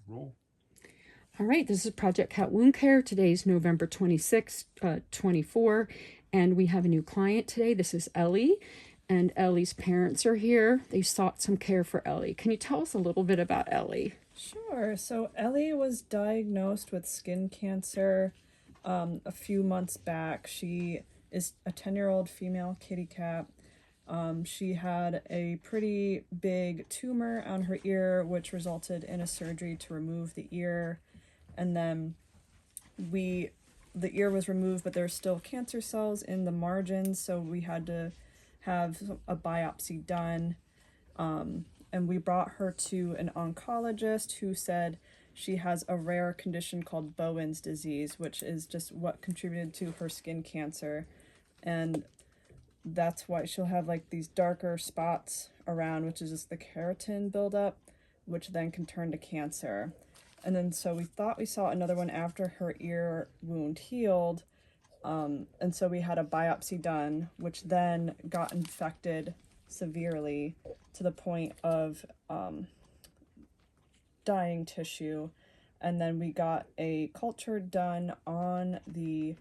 Roll. All right, this is Project Cat Wound Care. Today's November 26th, 24, and we have a new client today. This is Ellie, and Ellie's parents are here. They sought some care for Ellie. Can you tell us a little bit about Ellie? Sure. So Ellie was diagnosed with skin cancer a few months back. She is a 10-year-old female kitty cat. She had a pretty big tumor on her ear, which resulted in a surgery to remove the ear. And then the ear was removed, but there were still cancer cells in the margins, so we had to have a biopsy done. And we brought her to an oncologist who said she has a rare condition called Bowen's disease, which is just what contributed to her skin cancer. And that's why she'll have like these darker spots around, which is just the keratin buildup, which then can turn to cancer. And then so we thought we saw another one after her ear wound healed. And so we had a biopsy done, which then got infected severely to the point of dying tissue. And then we got a culture done on the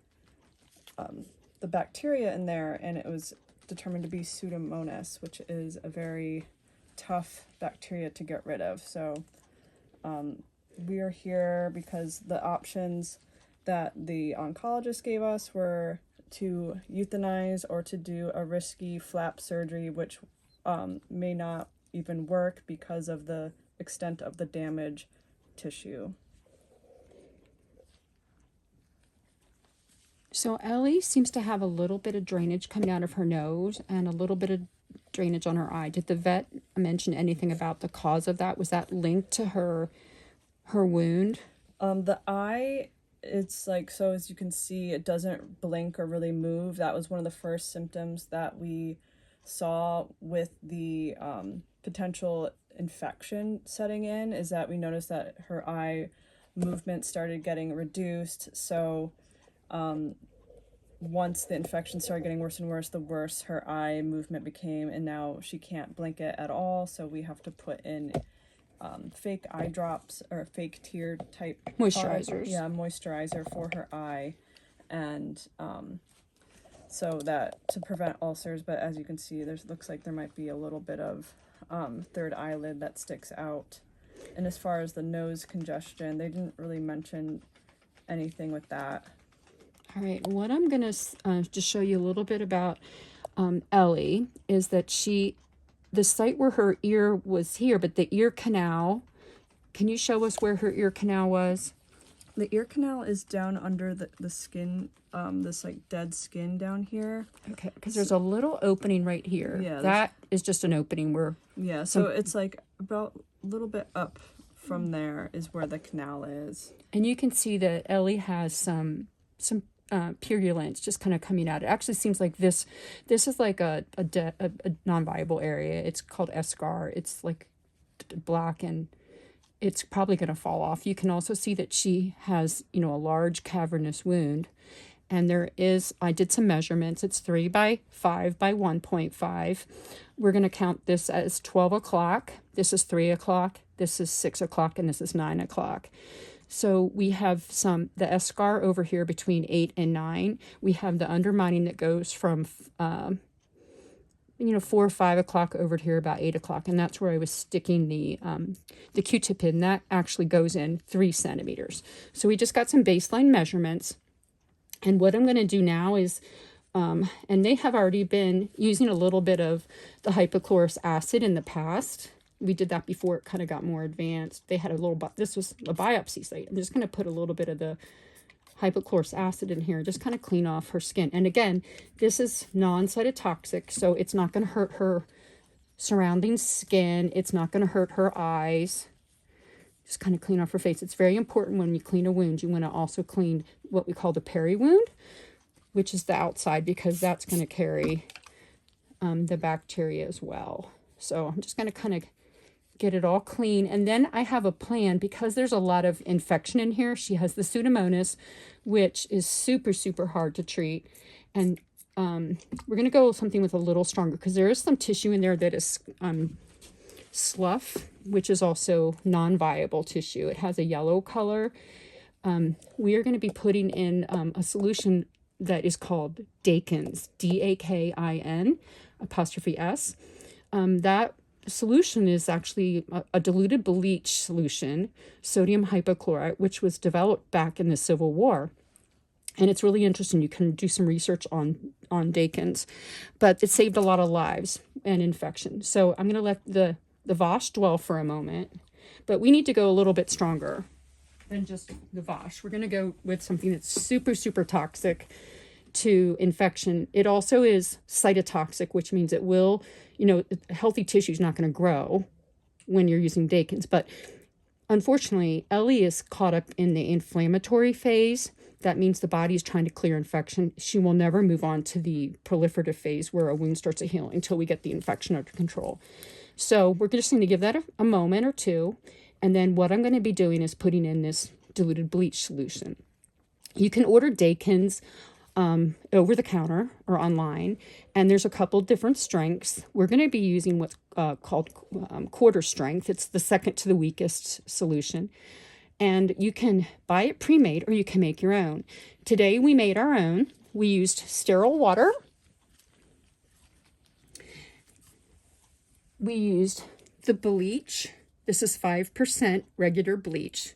bacteria in there, and it was determined to be Pseudomonas, which is a very tough bacteria to get rid of. So we are here because the options that the oncologist gave us were to euthanize or to do a risky flap surgery, which may not even work because of the extent of the damage tissue. So Ellie seems to have a little bit of drainage coming out of her nose and a little bit of drainage on her eye. Did the vet mention anything about the cause of that? Was that linked to her wound? The eye, it's like, so as you can see, it doesn't blink or really move. That was one of the first symptoms that we saw with the potential infection setting in, is that we noticed that her eye movement started getting reduced. So once the infection started getting worse and worse, the worse her eye movement became, and now she can't blink it at all. So we have to put in fake eye drops or fake tear type Moisturizers. moisturizer for her eye, and so that to prevent ulcers. But as you can see, looks like there might be a little bit of third eyelid that sticks out. And as far as the nose congestion, they didn't really mention anything with that. All right, what I'm going to just show you a little bit about Ellie is that the site where her ear was here, but the ear canal, can you show us where her ear canal was? The ear canal is down under the skin, this like dead skin down here. Okay, because there's a little opening right here. Yeah, that is just an opening where... Yeah, so it's like about a little bit up from there is where the canal is. And you can see that Ellie has some purulence just kind of coming out. It actually seems like this is like a non-viable area. It's called eschar. It's like black, and it's probably going to fall off. You can also see that she has, a large cavernous wound. And I did some measurements. It's 3 by 5 by 1.5. We're going to count this as 12 o'clock. This is 3 o'clock. This is 6 o'clock, and this is 9 o'clock. So we have the eschar over here between 8 and 9. We have the undermining that goes from, 4 or 5 o'clock over to here about 8 o'clock. And that's where I was sticking the Q-tip in. That actually goes in 3 centimeters. So we just got some baseline measurements. And what I'm going to do now is, and they have already been using a little bit of the hypochlorous acid in the past. We did that before it kind of got more advanced. They had this was a biopsy site. I'm just going to put a little bit of the hypochlorous acid in here, just kind of clean off her skin. And again, this is non-cytotoxic, so it's not going to hurt her surrounding skin. It's not going to hurt her eyes. Just kind of clean off her face. It's very important when you clean a wound. You want to also clean what we call the peri wound, which is the outside, because that's going to carry the bacteria as well. So I'm just going to kind of get it all clean. And then I have a plan, because there's a lot of infection in here. She has the Pseudomonas, which is super, super hard to treat. And we're going to go with something with a little stronger, because there is some tissue in there that is slough, which is also non-viable tissue. It has a yellow color. We are going to be putting in a solution that is called Dakin's, Dakin apostrophe S. That solution is actually a diluted bleach solution, sodium hypochlorite, which was developed back in the Civil War. And it's really interesting. You can do some research on Dakin's, but it saved a lot of lives and infection. So I'm going to let the Vosh dwell for a moment, but we need to go a little bit stronger than just the Vosh. We're going to go with something that's super, super toxic to infection. It also is cytotoxic, which means it will, healthy tissue is not going to grow when you're using Dakin's. But unfortunately, Ellie is caught up in the inflammatory phase. That means the body is trying to clear infection. She will never move on to the proliferative phase where a wound starts to heal until we get the infection under control. So we're just going to give that a moment or two. And then what I'm going to be doing is putting in this diluted bleach solution. You can order Dakin's over the counter or online, and there's a couple different strengths. We're going to be using what's called quarter strength. It's the second to the weakest solution. And you can buy it pre-made or you can make your own. Today we made our own. We used sterile water. We used the bleach. This is 5% regular bleach.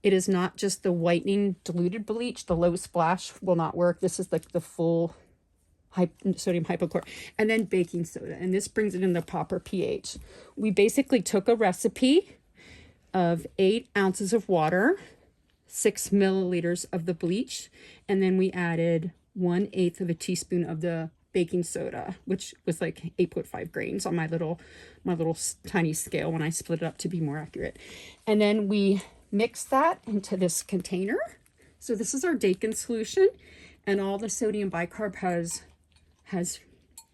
It is not just the whitening diluted bleach. The low splash will not work. This is like the full sodium hypochlorite. And then baking soda. And this brings it in the proper pH. We basically took a recipe of 8 ounces of water, 6 milliliters of the bleach, and then we added 1/8 of a teaspoon of the baking soda, which was like 8.5 grains on my little tiny scale when I split it up to be more accurate. And then we mix that into this container. So this is our Dakin solution, and all the sodium bicarb has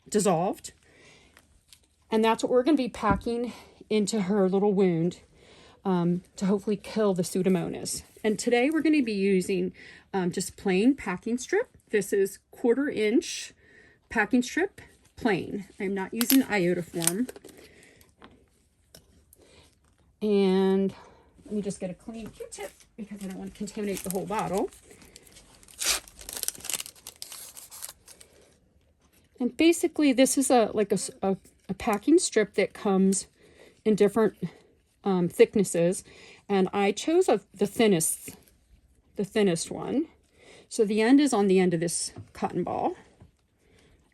dissolved. And that's what we're going to be packing into her little wound to hopefully kill the Pseudomonas. And today we're going to be using just plain packing strip. This is 1/4 inch packing strip, plain. I'm not using iodoform. And let me just get a clean Q-tip because I don't want to contaminate the whole bottle. And basically this is a packing strip that comes in different thicknesses, and I chose the thinnest one. So the end is on the end of this cotton ball,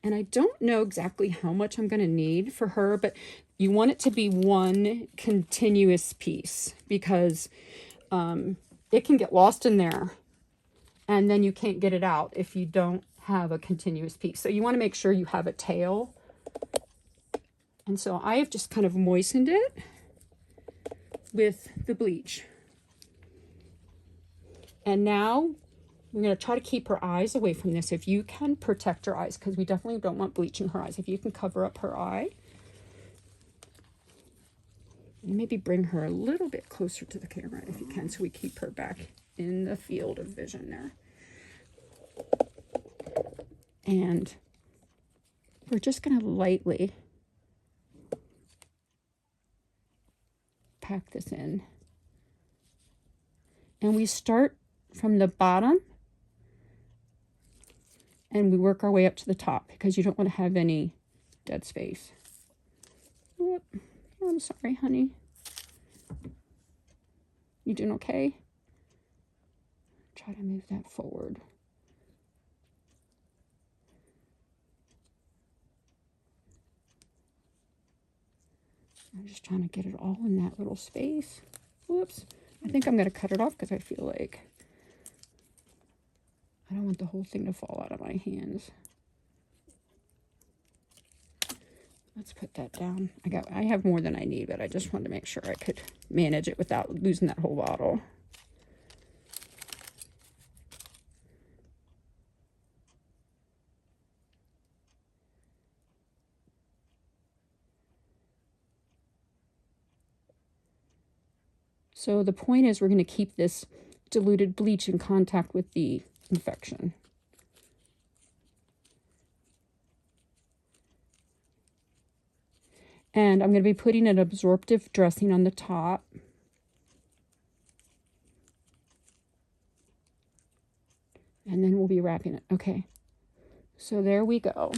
and I don't know exactly how much I'm going to need for her, but you want it to be one continuous piece because it can get lost in there and then you can't get it out if you don't have a continuous piece. So you want to make sure you have a tail. And so I have just kind of moistened it with the bleach. And now we're going to try to keep her eyes away from this. If you can, protect her eyes, because we definitely don't want bleach in her eyes. If you can cover up her eye, and maybe bring her a little bit closer to the camera if you can, so we keep her back in the field of vision there. And we're just going to lightly pack this in. And we start from the bottom and we work our way up to the top because you don't want to have any dead space. Whoop. I'm sorry, honey. You doing okay? Try to move that forward. I'm just trying to get it all in that little space. Whoops. I think I'm going to cut it off because I feel like I don't want the whole thing to fall out of my hands. Let's put that down. I have more than I need, but I just wanted to make sure I could manage it without losing that whole bottle. So the point is we're going to keep this diluted bleach in contact with the infection. And I'm going to be putting an absorptive dressing on the top. And then we'll be wrapping it. Okay. So there we go.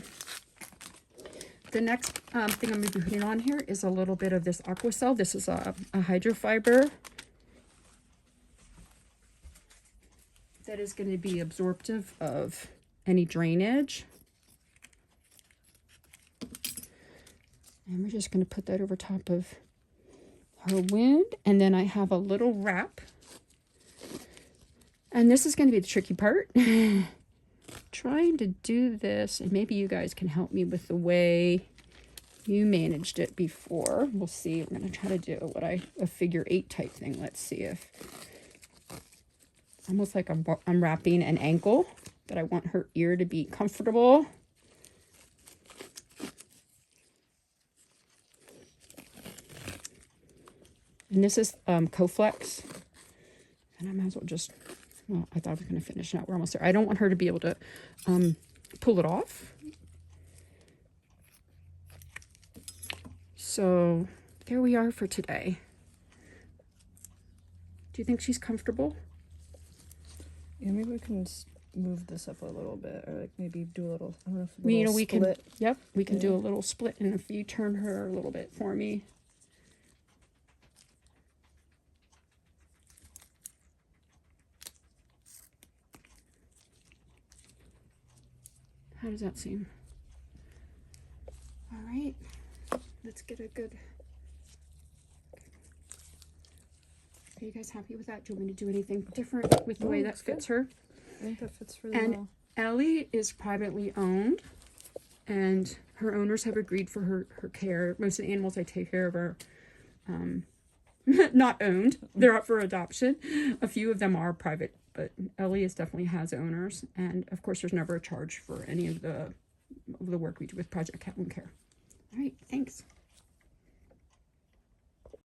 The next thing I'm going to be putting on here is a little bit of this Aquacel. This is a hydrofiber that is going to be absorptive of any drainage. And we're just going to put that over top of her wound. And then I have a little wrap. And this is going to be the tricky part. Trying to do this, and maybe you guys can help me with the way you managed it before. We'll see. We're going to try to do a figure 8 type thing. Let's see if almost like I'm wrapping an ankle, but I want her ear to be comfortable. And this is coflex, and I might as well just, well, I thought I was going to finish. Now we're almost there. I don't want her to be able to pull it off. So there we are for today. Do you think she's comfortable? Yeah, maybe we can move this up a little bit, or like maybe do a little, I don't know, if We can, yep, we can do a little split, and if you turn her a little bit for me. How does that seem? All right, let's get a good. Are you guys happy with that? Do you want me to do anything different with the way that fits her? I think that fits really well. Ellie is privately owned, and her owners have agreed for her care. Most of the animals I take care of are not owned. They're up for adoption. A few of them are private, but Ellie definitely has owners. And of course, there's never a charge for any of the work we do with Project Cat Wound Care.